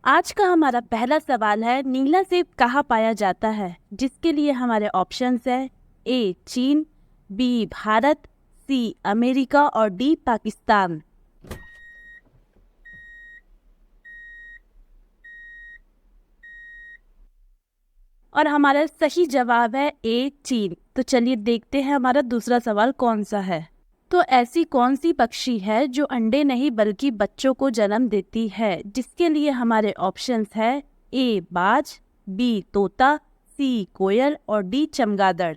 आज का हमारा पहला सवाल है, नीला सेब कहाँ पाया जाता है? जिसके लिए हमारे ऑप्शंस है ए चीन, बी भारत, सी अमेरिका और डी पाकिस्तान। और हमारा सही जवाब है ए चीन। तो चलिए देखते हैं हमारा दूसरा सवाल कौन सा है। तो ऐसी कौन सी पक्षी है जो अंडे नहीं बल्कि बच्चों को जन्म देती है? जिसके लिए हमारे ऑप्शंस है ए बाज, बी तोता, सी कोयल और डी चमगादड़।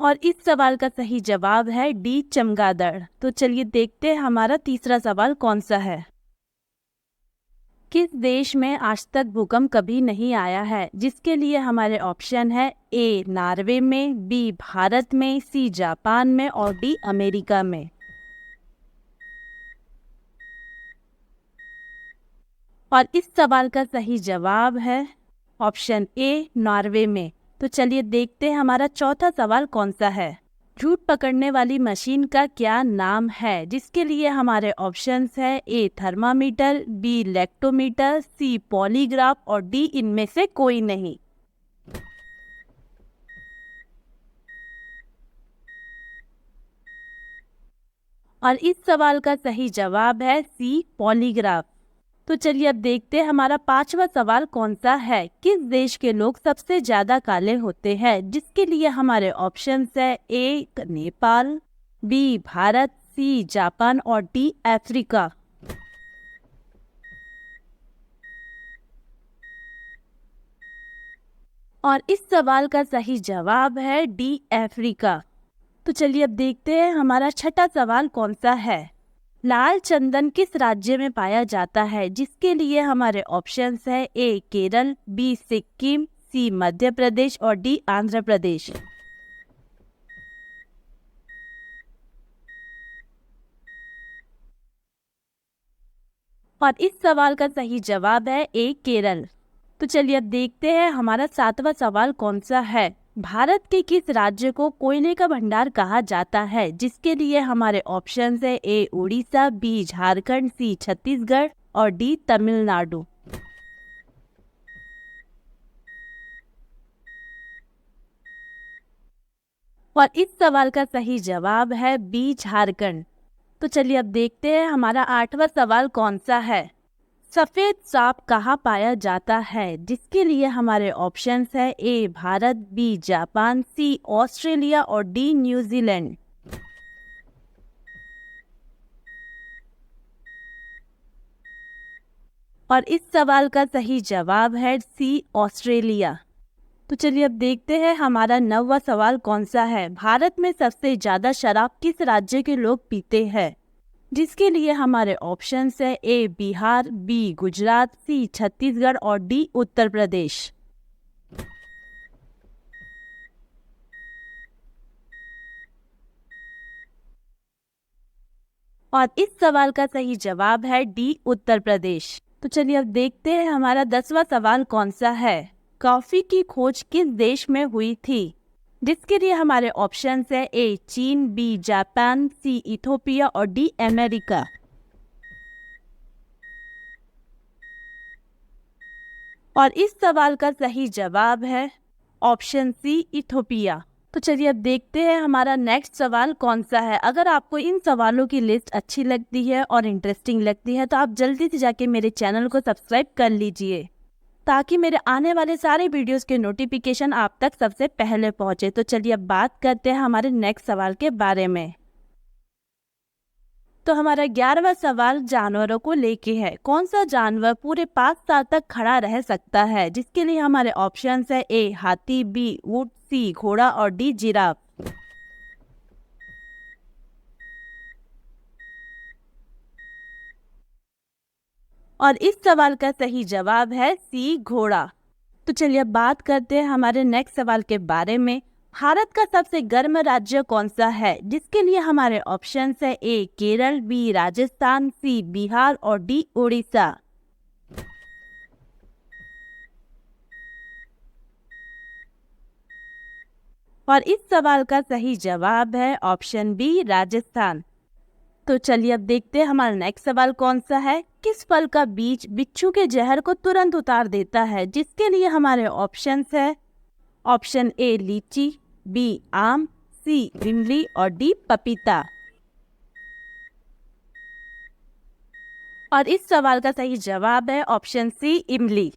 और इस सवाल का सही जवाब है डी चमगादड़। तो चलिए देखते हैं हमारा तीसरा सवाल कौन सा है। किस देश में आज तक भूकंप कभी नहीं आया है? जिसके लिए हमारे ऑप्शन है ए नॉर्वे में, बी भारत में, सी जापान में और डी अमेरिका में। और इस सवाल का सही जवाब है ऑप्शन ए नॉर्वे में। तो चलिए देखते हैं हमारा चौथा सवाल कौन सा है। झूठ पकड़ने वाली मशीन का क्या नाम है? जिसके लिए हमारे ऑप्शंस है A thermometer, B lactometer, C polygraph और डी इनमें से कोई नहीं। और इस सवाल का सही जवाब है सी पॉलीग्राफ। तो चलिए अब देखते हैं हमारा पांचवा सवाल कौन सा है। किस देश के लोग सबसे ज्यादा काले होते हैं? जिसके लिए हमारे ऑप्शंस है A Nepal, B Bharat, C Japan और डी अफ्रीका। और इस सवाल का सही जवाब है डी अफ्रीका। तो चलिए अब देखते हैं हमारा छठा सवाल कौन सा है। लाल चंदन किस राज्य में पाया जाता है? जिसके लिए हमारे ऑप्शंस है ए केरल, बी सिक्किम, सी मध्य प्रदेश और डी आंध्र प्रदेश। और इस सवाल का सही जवाब है ए केरल। तो चलिए अब देखते हैं हमारा सातवां सवाल कौन सा है। भारत के किस राज्य को कोयले का भंडार कहा जाता है? जिसके लिए हमारे ऑप्शंस है ए उड़ीसा, बी झारखंड, सी छत्तीसगढ़ और डी तमिलनाडु। और इस सवाल का सही जवाब है बी झारखंड। तो चलिए अब देखते हैं हमारा आठवां सवाल कौन सा है। सफेद सांप कहाँ पाया जाता है? जिसके लिए हमारे ऑप्शंस है ए भारत, बी जापान, सी ऑस्ट्रेलिया और डी न्यूजीलैंड। और इस सवाल का सही जवाब है सी ऑस्ट्रेलिया। तो चलिए अब देखते हैं हमारा नौवां सवाल कौन सा है। भारत में सबसे ज्यादा शराब किस राज्य के लोग पीते हैं? जिसके लिए हमारे ऑप्शंस है ए बिहार, बी गुजरात, सी छत्तीसगढ़ और डी उत्तर प्रदेश। और इस सवाल का सही जवाब है डी उत्तर प्रदेश। तो चलिए अब देखते हैं हमारा 10वां सवाल कौन सा है। कॉफी की खोज किस देश में हुई थी? जिसके लिए हमारे ऑप्शंस है ए चीन, बी जापान, सी इथोपिया और डी अमेरिका। और इस सवाल का सही जवाब है ऑप्शन सी इथोपिया। तो चलिए अब देखते हैं हमारा नेक्स्ट सवाल कौन सा है। अगर आपको इन सवालों की लिस्ट अच्छी लगती है और इंटरेस्टिंग लगती है तो आप जल्दी से जाके मेरे चैनल को सब्सक्राइब कर लीजिए, ताकि मेरे आने वाले सारे वीडियोस के नोटिफिकेशन आप तक सबसे पहले पहुंचे। तो चलिए अब बात करते हैं हमारे नेक्स्ट सवाल के बारे में। तो हमारा 11वां सवाल जानवरों को लेके है। कौन सा जानवर पूरे 5 साल तक खड़ा रह सकता है? जिसके लिए हमारे ऑप्शंस है ए हाथी, बी ऊंट, सी घोड़ा और डी जिराफ। और इस सवाल का सही जवाब है सी घोड़ा। तो चलिए अब बात करते हैं हमारे नेक्स्ट सवाल के बारे में। भारत का सबसे गर्म राज्य कौन सा है? जिसके लिए हमारे ऑप्शंस है ए केरल, बी राजस्थान, सी बिहार और डी उड़ीसा। और इस सवाल का सही जवाब है ऑप्शन बी राजस्थान। तो चलिए अब देखते हैं हमारा नेक्स्ट सवाल कौन सा है। किस फल का बीज बिच्छू के जहर को तुरंत उतार देता है? जिसके लिए हमारे ऑप्शंस है ऑप्शन ए लीची, बी आम, सी इमली और डी पपीता। और इस सवाल का सही जवाब है ऑप्शन सी इमली।